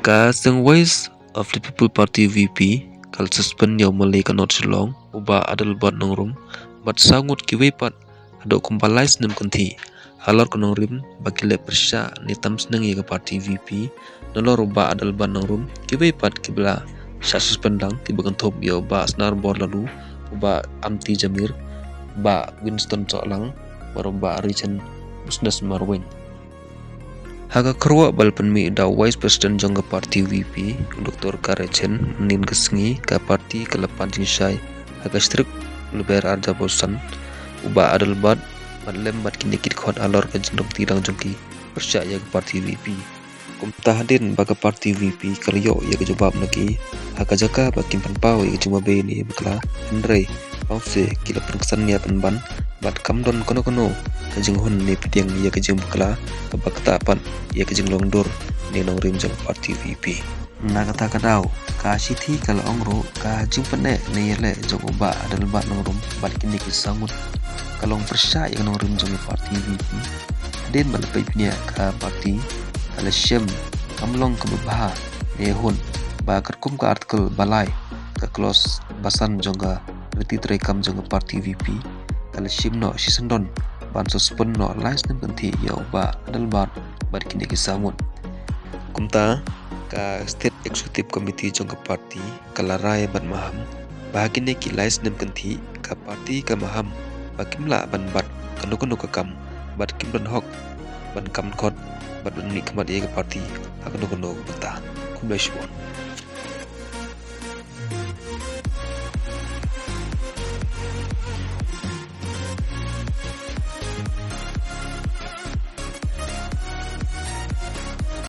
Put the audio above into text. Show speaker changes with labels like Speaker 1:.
Speaker 1: Kaseng Voice of the People Party VP kal suspend yaw malay kanot silong uba adal bat nong rum bat sangut kiwe pat adok kumpalais nem kunti halor kanong rim bakile persya ni tamsneng ye party VP nolor uba adal bat nong rum kiwe pat kibla sya suspend lang tibakan top yaw ba snar bor lalu uba amti jamir ba Winston Colang baroba Richard Busnas Marwin Haga kerwa balpan mi da Vice President jangga parti VP Dr. Karechen nin kesengi ka parti kelepan jinsai haga strik leber arja bosan uba adal bad madlem bad kini kit khot alor ka jendong tidang jongki percaya ke parti VP kumta hadin baga parti VP kalyo ya ke jawab naki haga jaka bakin panpau ya cuma be ni bekla Andre pause kila perkesan ya penban bat kamdon kono kajeng hun ni pitiang ya kajeng bekla kabak tapan ya kajeng longdor ni nong rim jang parti VP na kata kadau ka sithi kal ongro ka jing pene ni yele jong uba adal ba nong rum bat kini kisangut kalong persya ya nong rim jang parti VP den bal pipnya ka parti kala shem kamlong ke bebaha ni hun ba kerkum ka artikel balai ka close basan jongga reti trekam jong parti VP kala shim no sisendon ban suspend no lais nem kanti ya uba adal bat kini kisamut kumta ka state executive committee jong parti kala raya ban maham bahagine ki lais nem kanti ka parti ka maham bakimla ban bat kanu kam bat kim don hok ban kam khot bat ni kamat ye ka parti akanu bata kumlashwon